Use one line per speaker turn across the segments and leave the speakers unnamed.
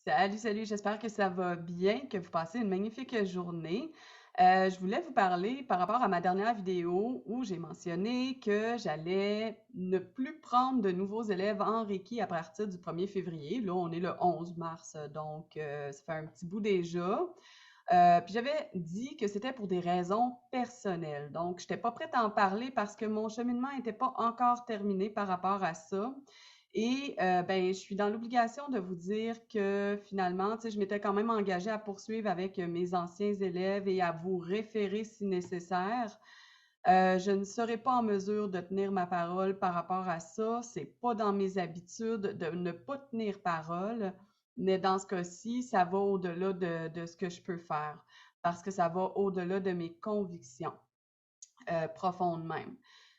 Salut, salut, j'espère que ça va bien, que vous passez une magnifique journée. Je voulais vous parler par rapport à ma dernière vidéo où j'ai mentionné que j'allais ne plus prendre de nouveaux élèves en Reiki à partir du 1er février. Là, on est le 11 mars, donc ça fait un petit bout déjà. Puis j'avais dit que c'était pour des raisons personnelles. Donc, je n'étais pas prête à en parler parce que mon cheminement n'était pas encore terminé par rapport à ça. Et ben, je suis dans l'obligation de vous dire que finalement, tu sais, je m'étais quand même engagée à poursuivre avec mes anciens élèves et à vous référer si nécessaire. Je ne serai pas en mesure de tenir ma parole par rapport à ça. C'est pas dans mes habitudes de ne pas tenir parole, mais dans ce cas-ci, ça va au-delà de ce que je peux faire parce que ça va au-delà de mes convictions profondes même.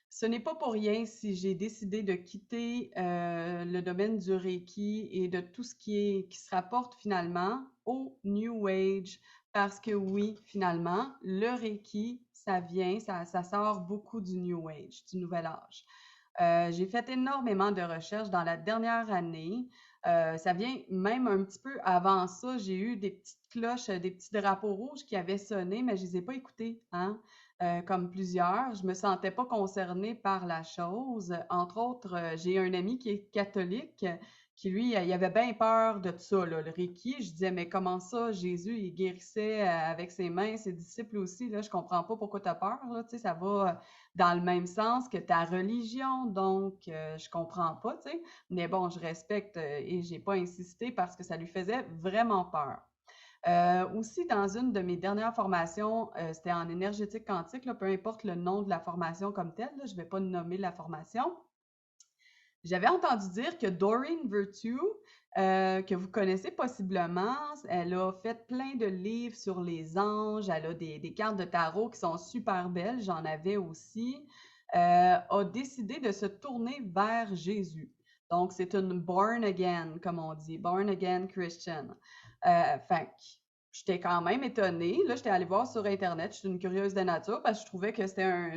Ce n'est pas pour rien si j'ai décidé de quitter le domaine du Reiki et de tout ce qui se rapporte finalement au New Age, parce que oui, finalement, le Reiki, ça sort beaucoup du New Age, du Nouvel Âge. J'ai fait énormément de recherches dans la dernière année. Ça vient même un petit peu avant ça. J'ai eu des petites cloches, des petits drapeaux rouges qui avaient sonné, mais je ne les ai pas écoutés, hein? Comme plusieurs. Je ne me sentais pas concernée par la chose. Entre autres, j'ai un ami qui est catholique qui, lui, il avait bien peur de tout ça, là, le Reiki. Je disais, mais comment ça, Jésus, il guérissait avec ses mains, ses disciples aussi, là, je comprends pas pourquoi tu as peur, là, tu sais, ça va dans le même sens que ta religion, donc je comprends pas, tu sais. Mais bon, je respecte et j'ai pas insisté parce que ça lui faisait vraiment peur. Aussi, dans une de mes dernières formations, c'était en énergétique quantique, là, peu importe le nom de la formation comme telle, là, je ne vais pas nommer la formation. J'avais entendu dire que Doreen Virtue, que vous connaissez possiblement, elle a fait plein de livres sur les anges, elle a des cartes de tarot qui sont super belles, j'en avais aussi, a décidé de se tourner vers Jésus. Donc, c'est une born again, comme on dit, born again Christian. Fait que j'étais quand même étonnée. Là, j'étais allée voir sur Internet, je suis une curieuse de nature parce que je trouvais que c'était un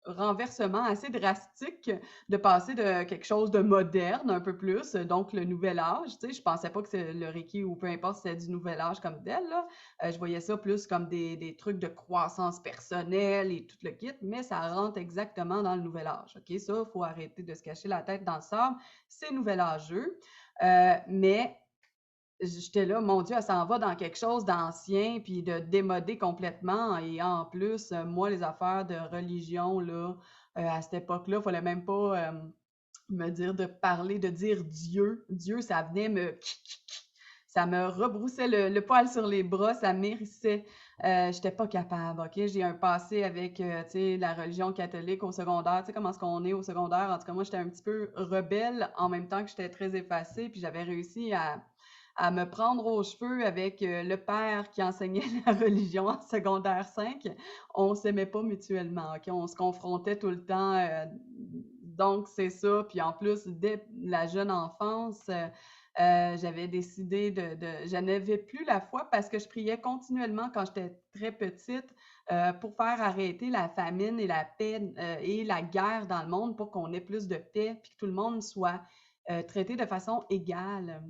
renversement assez drastique de passer de quelque chose de moderne un peu plus, donc le nouvel âge, tu sais, je pensais pas que c'est le Reiki ou peu importe c'était du nouvel âge comme tel, là. Je voyais ça plus comme des trucs de croissance personnelle et tout le kit, mais ça rentre exactement dans le nouvel âge, ok? Ça, il faut arrêter de se cacher la tête dans le sable, c'est nouvel âgeux, mais j'étais là, mon Dieu, elle s'en va dans quelque chose d'ancien puis de démodé complètement. Et en plus, moi, les affaires de religion, là, à cette époque-là, il fallait même pas me dire de parler, de dire Dieu. Dieu, ça venait me... Ça me rebroussait le poil sur les bras, ça m'hérissait. J'étais pas capable, OK? J'ai un passé avec, tu sais, la religion catholique au secondaire. Tu sais comment est-ce qu'on est au secondaire? En tout cas, moi, j'étais un petit peu rebelle en même temps que j'étais très effacée. Puis j'avais réussi à me prendre aux cheveux avec le père qui enseignait la religion en secondaire 5. On s'aimait pas mutuellement, OK? On se confrontait tout le temps. Donc, c'est ça. Puis en plus, dès la jeune enfance, j'avais décidé je n'avais plus la foi parce que je priais continuellement quand j'étais très petite pour faire arrêter la famine et la paix et la guerre dans le monde pour qu'on ait plus de paix puis que tout le monde soit traité de façon égale.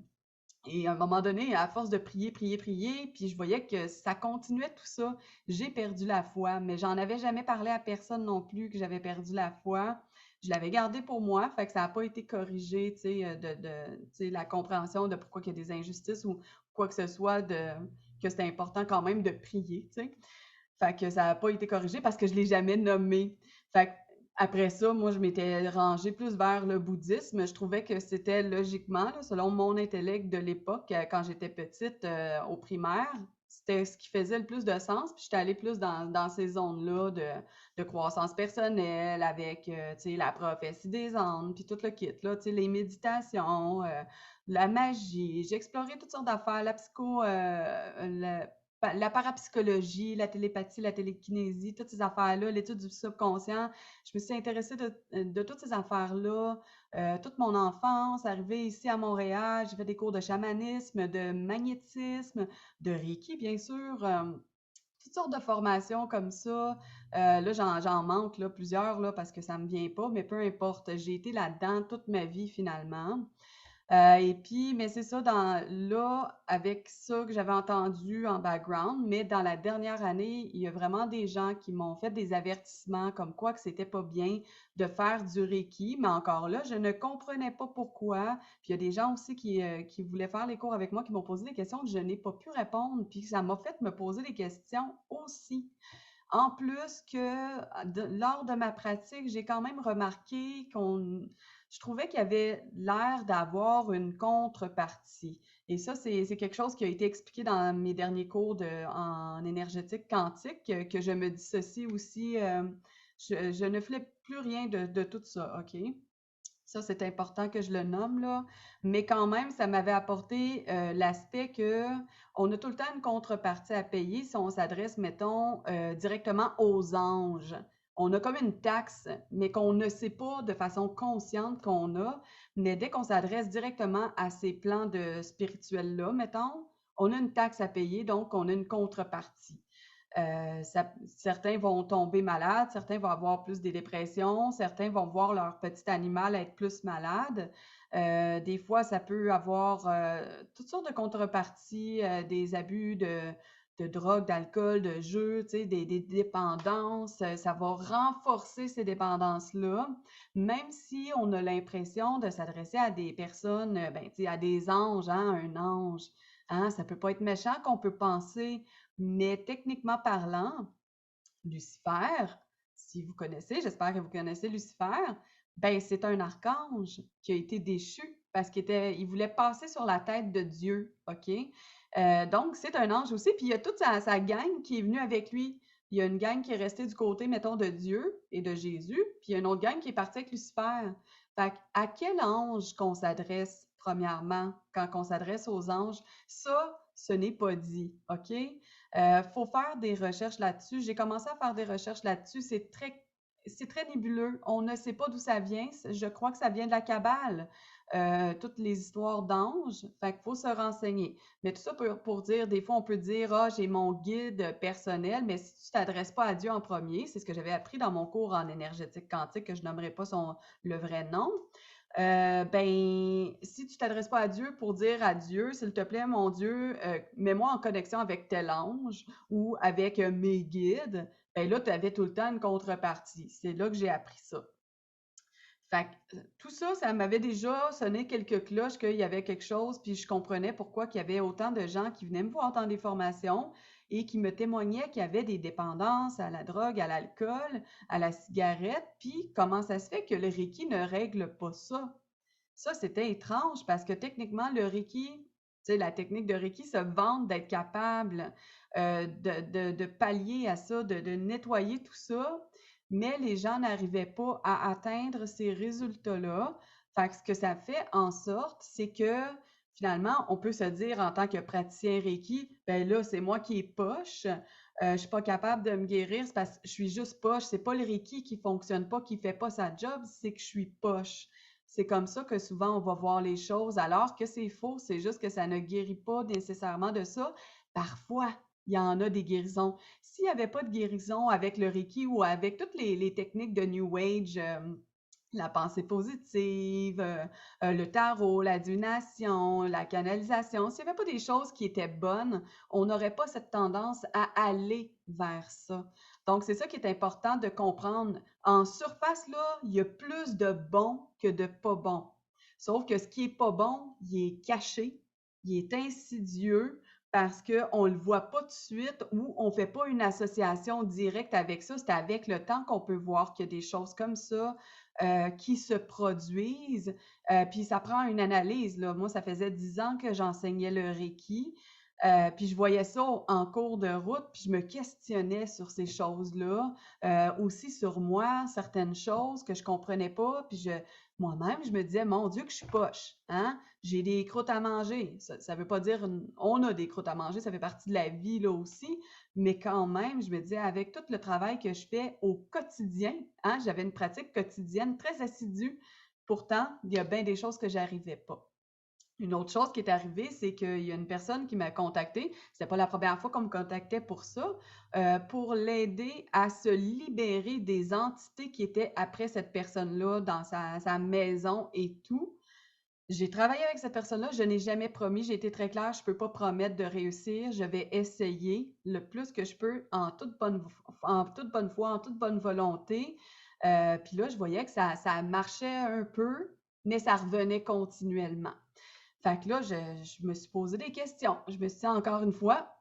Et à un moment donné, à force de prier, prier, prier, puis je voyais que ça continuait tout ça. J'ai perdu la foi, mais j'en avais jamais parlé à personne non plus que j'avais perdu la foi. Je l'avais gardé pour moi, fait que ça n'a pas été corrigé, tu sais, tu sais, la compréhension de pourquoi il y a des injustices ou quoi que ce soit, que c'est important quand même de prier, tu sais. Fait que ça n'a pas été corrigé parce que je ne l'ai jamais nommé. Fait que après ça, moi, je m'étais rangée plus vers le bouddhisme. Je trouvais que c'était logiquement, là, selon mon intellect de l'époque, quand j'étais petite, au primaire, c'était ce qui faisait le plus de sens. Puis j'étais allée plus dans ces zones-là de croissance personnelle avec, tu sais, la prophétie des anges, puis tout le kit, là, tu sais, les méditations, la magie. J'ai exploré toutes sortes d'affaires, la psycho, la parapsychologie, la télépathie, la télékinésie, toutes ces affaires-là, l'étude du subconscient. Je me suis intéressée de toutes ces affaires-là, toute mon enfance, arrivée ici à Montréal, j'ai fait des cours de chamanisme, de magnétisme, de Reiki, bien sûr, toutes sortes de formations comme ça. Là, j'en manque là, plusieurs là, parce que ça ne me vient pas, mais peu importe. J'ai été là-dedans toute ma vie finalement. Et puis, mais c'est ça, là, avec ça que j'avais entendu en background, mais dans la dernière année, il y a vraiment des gens qui m'ont fait des avertissements comme quoi que c'était pas bien de faire du Reiki, mais encore là, je ne comprenais pas pourquoi. Puis il y a des gens aussi qui voulaient faire les cours avec moi, qui m'ont posé des questions que je n'ai pas pu répondre, puis ça m'a fait me poser des questions aussi. En plus que lors de ma pratique, j'ai quand même remarqué je trouvais qu'il y avait l'air d'avoir une contrepartie. Et ça, c'est quelque chose qui a été expliqué dans mes derniers cours en énergétique quantique, que je me dissocie aussi. Je ne fais plus rien de tout ça, OK? Ça, c'est important que je le nomme, là. Mais quand même, ça m'avait apporté l'aspect que on a tout le temps une contrepartie à payer si on s'adresse, mettons, directement aux anges. On a comme une taxe, mais qu'on ne sait pas de façon consciente qu'on a. Mais dès qu'on s'adresse directement à ces plans de spirituels-là, mettons, on a une taxe à payer, donc on a une contrepartie. Certains vont tomber malades, certains vont avoir plus des dépressions, certains vont voir leur petit animal être plus malade. Des fois, ça peut avoir toutes sortes de contreparties, des abus de drogue, d'alcool, de jeux, tu sais, des dépendances. Ça va renforcer ces dépendances-là, même si on a l'impression de s'adresser à des personnes, ben, tu sais, à des anges, hein, un ange. Hein, ça peut pas être méchant qu'on peut penser, mais techniquement parlant, Lucifer, si vous connaissez, j'espère que vous connaissez Lucifer, ben c'est un archange qui a été déchu parce il voulait passer sur la tête de Dieu, OK? Donc, c'est un ange aussi, puis il y a toute sa gang qui est venue avec lui. Il y a une gang qui est restée du côté, mettons, de Dieu et de Jésus, puis il y a une autre gang qui est partie avec Lucifer. Fait à quel ange qu'on s'adresse, premièrement, quand on s'adresse aux anges? Ça, ce n'est pas dit, OK? Faut faire des recherches là-dessus. J'ai commencé à faire des recherches là-dessus. C'est très nébuleux. On ne sait pas d'où ça vient. Je crois que ça vient de la Kabbale, toutes les histoires d'anges. Fait qu'il faut se renseigner. Mais tout ça pour dire, des fois, on peut dire, ah, j'ai mon guide personnel, mais si tu t'adresses pas à Dieu en premier, c'est ce que j'avais appris dans mon cours en énergétique quantique, que je nommerai pas le vrai nom. Ben, si tu t'adresses pas à Dieu pour dire à Dieu, s'il te plaît, mon Dieu, mets-moi en connexion avec tel ange ou avec mes guides, ben là, tu avais tout le temps une contrepartie. C'est là que j'ai appris ça. Fait que, tout ça, ça m'avait déjà sonné quelques cloches qu'il y avait quelque chose, puis je comprenais pourquoi il y avait autant de gens qui venaient me voir dans des formations et qui me témoignaient qu'il y avait des dépendances à la drogue, à l'alcool, à la cigarette, puis comment ça se fait que le Reiki ne règle pas ça? Ça, c'était étrange parce que techniquement, le Reiki, tu sais, la technique de Reiki se vante d'être capable de pallier à ça, de nettoyer tout ça, mais les gens n'arrivaient pas à atteindre ces résultats-là. Fait que ce que ça fait en sorte, c'est que finalement, on peut se dire en tant que praticien Reiki, ben là, c'est moi qui est poche. Je suis pas capable de me guérir, c'est parce que je suis juste poche. C'est pas le Reiki qui fonctionne pas, qui fait pas sa job, c'est que je suis poche. C'est comme ça que souvent on va voir les choses, alors que c'est faux, c'est juste que ça ne guérit pas nécessairement de ça. Parfois, il y en a des guérisons. S'il n'y avait pas de guérison avec le Reiki ou avec toutes les techniques de New Age, la pensée positive, le tarot, la divination, la canalisation, s'il n'y avait pas des choses qui étaient bonnes, on n'aurait pas cette tendance à aller vers ça. Donc, c'est ça qui est important de comprendre. En surface, là, il y a plus de bon que de pas bon. Sauf que ce qui est pas bon, il est caché, il est insidieux parce qu'on ne le voit pas tout de suite ou on ne fait pas une association directe avec ça. C'est avec le temps qu'on peut voir qu'il y a des choses comme ça qui se produisent. Puis ça prend une analyse, là. Moi, ça faisait 10 ans que j'enseignais le Reiki. Puis je voyais ça en cours de route, puis je me questionnais sur ces choses-là, aussi sur moi, certaines choses que je comprenais pas, puis moi-même, je me disais, mon Dieu, que je suis poche, hein? J'ai des croûtes à manger. Ça veut pas dire, on a des croûtes à manger, ça fait partie de la vie, là aussi, mais quand même, je me disais, avec tout le travail que je fais au quotidien, hein, j'avais une pratique quotidienne très assidue. Pourtant, il y a bien des choses que j'arrivais pas. Une autre chose qui est arrivée, c'est qu'il y a une personne qui m'a contactée. C'était pas la première fois qu'on me contactait pour ça, pour l'aider à se libérer des entités qui étaient après cette personne-là dans sa maison et tout. J'ai travaillé avec cette personne-là, je n'ai jamais promis, j'ai été très claire, je peux pas promettre de réussir, je vais essayer le plus que je peux en toute bonne foi, en toute bonne volonté. Puis là, je voyais que ça marchait un peu, mais ça revenait continuellement. Fait que là, je me suis posé des questions. Je me suis dit encore une fois,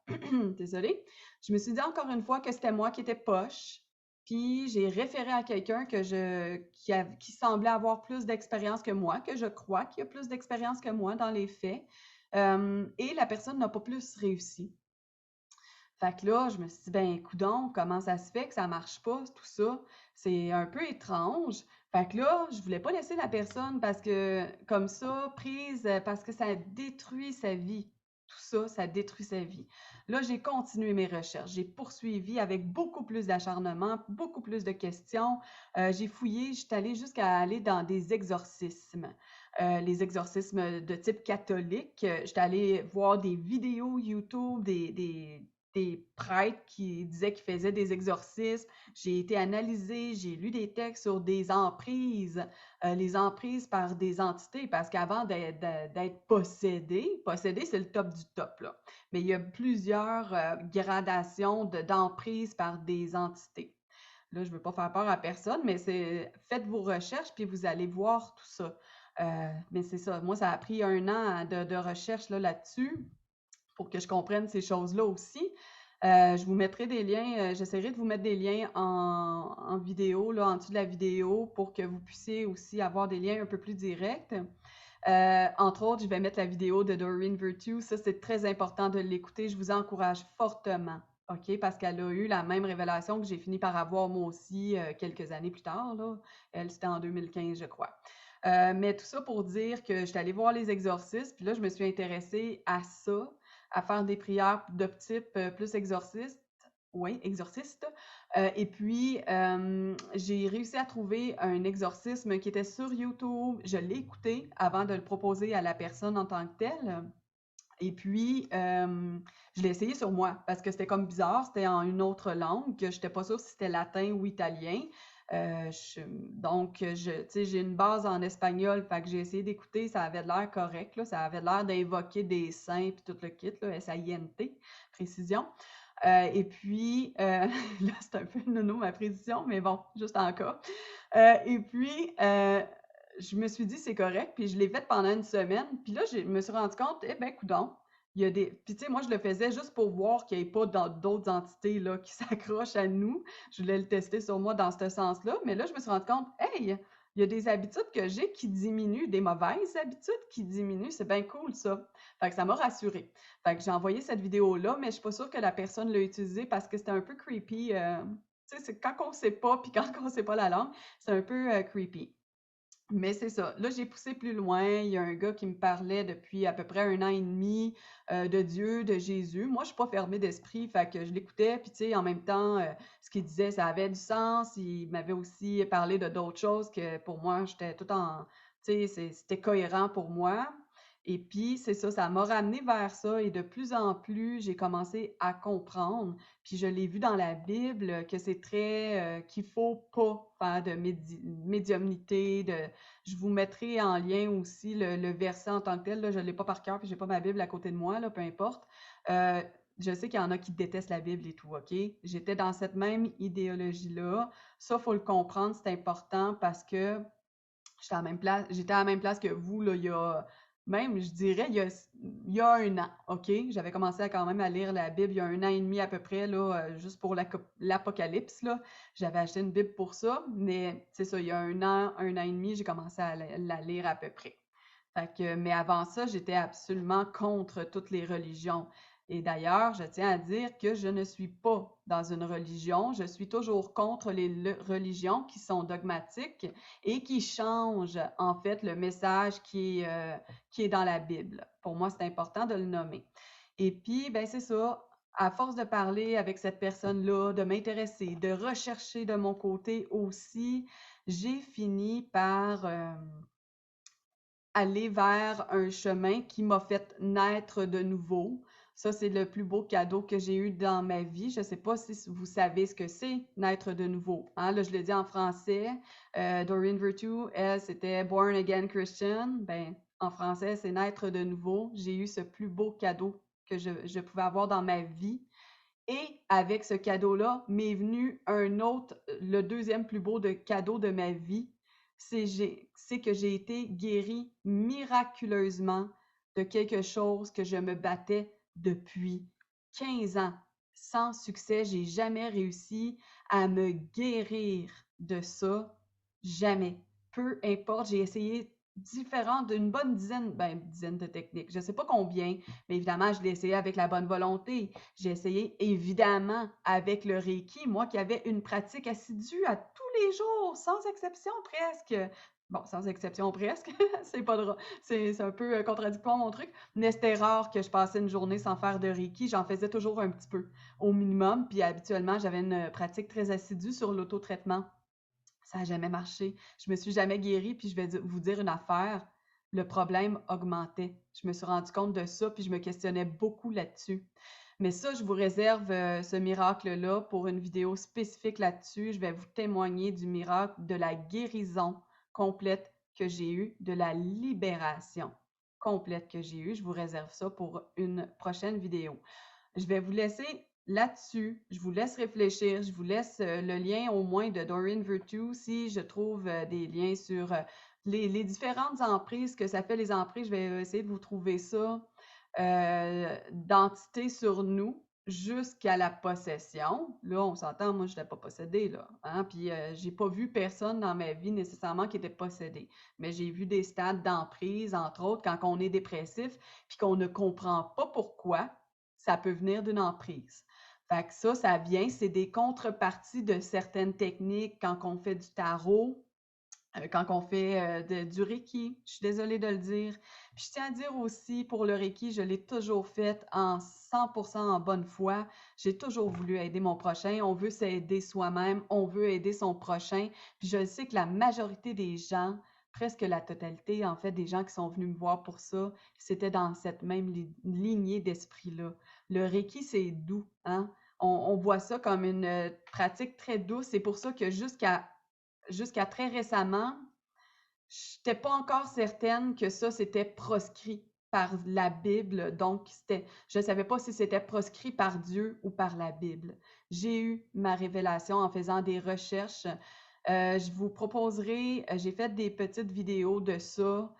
désolée, je me suis dit encore une fois que c'était moi qui étais poche. Puis j'ai référé à quelqu'un qui semblait avoir plus d'expérience que moi, que je crois qu'il a plus d'expérience que moi dans les faits. Et la personne n'a pas plus réussi. Fait que là, je me suis dit, ben, coudonc, comment ça se fait que ça marche pas, tout ça? C'est un peu étrange. Fait que là, je voulais pas laisser la personne parce que, comme ça, prise, parce que ça détruit sa vie. Tout ça, ça détruit sa vie. Là, j'ai continué mes recherches. J'ai poursuivi avec beaucoup plus d'acharnement, beaucoup plus de questions. J'ai fouillé, je suis allée jusqu'à aller dans des exorcismes. Les exorcismes de type catholique. J'étais allée voir des vidéos YouTube, des prêtres qui disaient qu'ils faisaient des exorcismes. J'ai été analysée, j'ai lu des textes sur des emprises, les emprises par des entités, parce qu'avant d'être possédé, possédé, c'est le top du top, là. Mais il y a plusieurs gradations d'emprise par des entités. Là, je ne veux pas faire peur à personne, mais faites vos recherches, puis vous allez voir tout ça. Mais c'est ça, moi, ça a pris 1 an de recherche là-dessus pour que je comprenne ces choses-là aussi. Je vous mettrai des liens, j'essaierai de vous mettre des liens en vidéo, là, en dessous de la vidéo, pour que vous puissiez aussi avoir des liens un peu plus directs. Entre autres, je vais mettre la vidéo de Doreen Virtue. Ça, c'est très important de l'écouter. Je vous encourage fortement, OK? Parce qu'elle a eu la même révélation que j'ai fini par avoir moi aussi quelques années plus tard, là. Elle, c'était en 2015, je crois. Mais tout ça pour dire que j'étais allée voir les exorcistes, puis là, je me suis intéressée à ça, à faire des prières de type plus exorciste. Oui, exorciste. Et puis, j'ai réussi à trouver un exorcisme qui était sur YouTube. Je l'ai écouté avant de le proposer à la personne en tant que telle. Et puis, je l'ai essayé sur moi parce que c'était comme bizarre, c'était en une autre langue, que je n'étais pas sûre si c'était latin ou italien. Donc, tu sais, j'ai une base en espagnol, fait que j'ai essayé d'écouter, ça avait l'air correct, là, ça avait l'air d'invoquer des saints puis tout le kit, là, S-A-I-N-T, précision. Et puis, là, c'est un peu nono ma précision, mais bon, juste en cas. Et puis, je me suis dit, c'est correct, puis je l'ai fait pendant une semaine. Puis là, je me suis rendu compte, eh ben, coudonc, il y a des. Puis, tu sais, moi, je le faisais juste pour voir qu'il n'y ait pas d'autres entités là, qui s'accrochent à nous. Je voulais le tester sur moi dans ce sens-là. Mais là, je me suis rendu compte, hey, il y a des habitudes que j'ai qui diminuent, des mauvaises habitudes qui diminuent. C'est bien cool, ça. Fait que ça m'a rassurée. Fait que j'ai envoyé cette vidéo-là, mais je suis pas sûre que la personne l'a utilisée parce que c'était un peu creepy. Tu sais, c'est quand on sait pas, puis quand on sait pas la langue, c'est un peu creepy. Mais c'est ça. Là, j'ai poussé plus loin. Il y a un gars qui me parlait depuis à peu près 1 an et demi de Dieu, de Jésus. Moi, je suis pas fermée d'esprit, fait que je l'écoutais. Puis, tu sais, en même temps, ce qu'il disait, ça avait du sens. Il m'avait aussi parlé de d'autres choses que pour moi, j'étais tout en... Tu sais, c'était cohérent pour moi. Et puis, c'est ça, ça m'a ramené vers ça. Et de plus en plus, j'ai commencé à comprendre. Puis je l'ai vu dans la Bible que c'est très qu'il faut pas faire de médiumnité. Je vous mettrai en lien aussi le verset en tant que tel. Là, je ne l'ai pas par cœur, puis j'ai pas ma Bible à côté de moi, là, peu importe. Euh, je sais qu'il y en a qui détestent la Bible et tout, OK? J'étais dans cette même idéologie-là. Ça, il faut le comprendre, c'est important parce que j'étais à la même place que vous, là, il y a, même, je dirais, il y a 1 an, OK? J'avais commencé quand même à lire la Bible il y a 1 an et demi à peu près, là, juste pour l'Apocalypse, là. J'avais acheté une Bible pour ça, mais c'est ça, il y a 1 an et demi, j'ai commencé à la lire à peu près. Fait que, mais avant ça, j'étais absolument contre toutes les religions. Et d'ailleurs, je tiens à dire que je ne suis pas dans une religion. Je suis toujours contre les religions qui sont dogmatiques et qui changent en fait le message qui est dans la Bible. Pour moi, c'est important de le nommer. Et puis, ben c'est ça. À force de parler avec cette personne-là, de m'intéresser, de rechercher de mon côté aussi, j'ai fini par aller vers un chemin qui m'a fait naître de nouveau. Ça, c'est le plus beau cadeau que j'ai eu dans ma vie. Je ne sais pas si vous savez ce que c'est, naître de nouveau. Hein? Là, je le dis en français. Doreen Virtue, elle, c'était Born Again Christian. Ben, en français, c'est naître de nouveau. J'ai eu ce plus beau cadeau que je pouvais avoir dans ma vie. Et avec ce cadeau-là, m'est venu un autre, le deuxième plus beau cadeau de ma vie, c'est que j'ai été guérie miraculeusement de quelque chose que je me battais depuis 15 ans. Sans succès, j'ai jamais réussi à me guérir de ça. Jamais. Peu importe, j'ai essayé une bonne dizaine de techniques. Je ne sais pas combien, mais évidemment, je l'ai essayé avec la bonne volonté. J'ai essayé évidemment avec le Reiki, moi qui avais une pratique assidue à tous les jours, sans exception presque. Bon, sans exception presque, c'est pas drôle, c'est un peu contradictoire mon truc, mais c'était rare que je passais une journée sans faire de Reiki. J'en faisais toujours un petit peu, au minimum, puis habituellement, j'avais une pratique très assidue sur l'auto-traitement. Ça n'a jamais marché. Je me suis jamais guérie, puis je vais vous dire une affaire, le problème augmentait. Je me suis rendu compte de ça, puis je me questionnais beaucoup là-dessus. Mais ça, je vous réserve ce miracle-là pour une vidéo spécifique là-dessus. Je vais vous témoigner du miracle de la guérison complète que j'ai eue, de la libération complète que j'ai eue. Je vous réserve ça pour une prochaine vidéo. Je vais vous laisser là-dessus. Je vous laisse réfléchir. Je vous laisse le lien au moins de Doreen Virtue si je trouve des liens sur les différentes emprises que ça fait les emprises. Je vais essayer de vous trouver ça. D'entités sur nous jusqu'à la possession. Là, on s'entend, moi, je n'étais pas possédée, là. Hein? Puis, j'ai pas vu personne dans ma vie nécessairement qui était possédé. Mais j'ai vu des stades d'emprise, entre autres, quand on est dépressif, puis qu'on ne comprend pas pourquoi, ça peut venir d'une emprise. Fait que ça vient, c'est des contreparties de certaines techniques quand on fait du tarot, quand on fait du Reiki. Je suis désolée de le dire. Puis je tiens à dire aussi, pour le Reiki, je l'ai toujours fait en 100% en bonne foi. J'ai toujours voulu aider mon prochain. On veut s'aider soi-même. On veut aider son prochain. Puis je sais que la majorité des gens, presque la totalité, en fait, des gens qui sont venus me voir pour ça, c'était dans cette même lignée d'esprit-là. Le Reiki, c'est doux, hein? On voit ça comme une pratique très douce. C'est pour ça que jusqu'à très récemment, je n'étais pas encore certaine que ça, c'était proscrit par la Bible. Donc, je ne savais pas si c'était proscrit par Dieu ou par la Bible. J'ai eu ma révélation en faisant des recherches. Je vous proposerai, j'ai fait des petites vidéos de ça.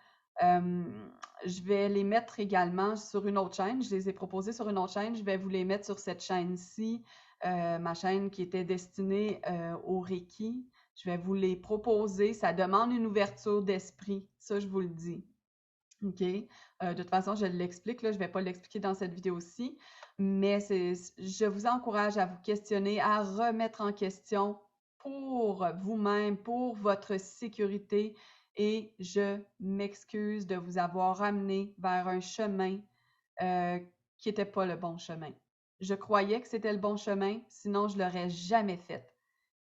Je vais les mettre également sur une autre chaîne. Je les ai proposées sur une autre chaîne. Je vais vous les mettre sur cette chaîne-ci, ma chaîne qui était destinée au Reiki. Je vais vous les proposer. Ça demande une ouverture d'esprit. Ça, je vous le dis. OK? De toute façon, je l'explique. Là, je ne vais pas l'expliquer dans cette vidéo-ci. Mais je vous encourage à vous questionner, à remettre en question pour vous-même, pour votre sécurité. Et je m'excuse de vous avoir amené vers un chemin qui n'était pas le bon chemin. Je croyais que c'était le bon chemin, sinon je ne l'aurais jamais fait.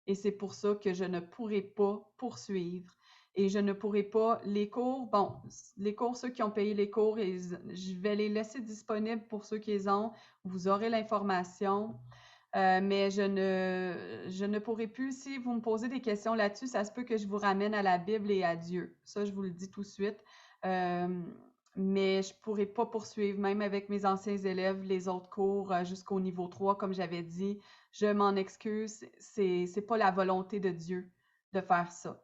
Et c'est pour ça que je ne pourrai pas poursuivre. Et je ne pourrai pas, les cours, bon, les cours, ceux qui ont payé les cours, je vais les laisser disponibles pour ceux qui les ont. Vous aurez l'information. Mais je ne pourrai plus, si vous me posez des questions là-dessus, ça se peut que je vous ramène à la Bible et à Dieu. Ça, je vous le dis tout de suite. Mais je ne pourrai pas poursuivre, même avec mes anciens élèves, les autres cours jusqu'au niveau 3, comme j'avais dit. Je m'en excuse, c'est pas la volonté de Dieu de faire ça.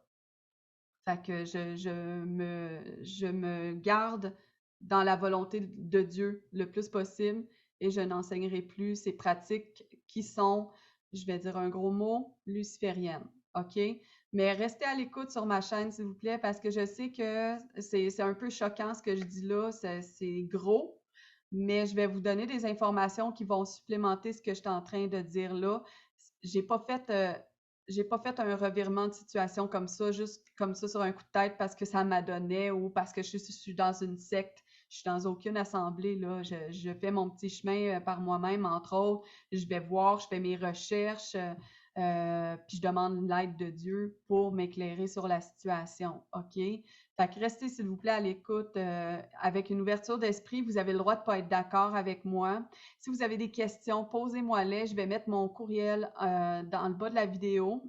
Fait que je me garde dans la volonté de Dieu le plus possible et je n'enseignerai plus ces pratiques qui sont, je vais dire un gros mot, lucifériennes. OK? Mais restez à l'écoute sur ma chaîne, s'il vous plaît, parce que je sais que c'est un peu choquant ce que je dis là, c'est gros, mais je vais vous donner des informations qui vont supplémenter ce que je suis en train de dire là. J'ai pas fait un revirement de situation comme ça, juste comme ça sur un coup de tête parce que ça m'adonnait ou parce que je suis dans une secte. Je suis dans aucune assemblée, là. Je fais mon petit chemin par moi-même, entre autres. Je vais voir, je fais mes recherches, puis je demande l'aide de Dieu pour m'éclairer sur la situation. OK? Fait que restez, s'il vous plaît, à l'écoute avec une ouverture d'esprit. Vous avez le droit de ne pas être d'accord avec moi. Si vous avez des questions, posez-moi-les. Je vais mettre mon courriel dans le bas de la vidéo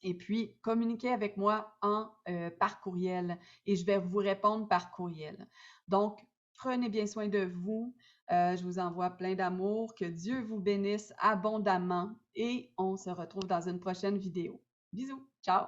et puis communiquez avec moi par courriel et je vais vous répondre par courriel. Donc, prenez bien soin de vous. Je vous envoie plein d'amour. Que Dieu vous bénisse abondamment et on se retrouve dans une prochaine vidéo. Bisous. Ciao.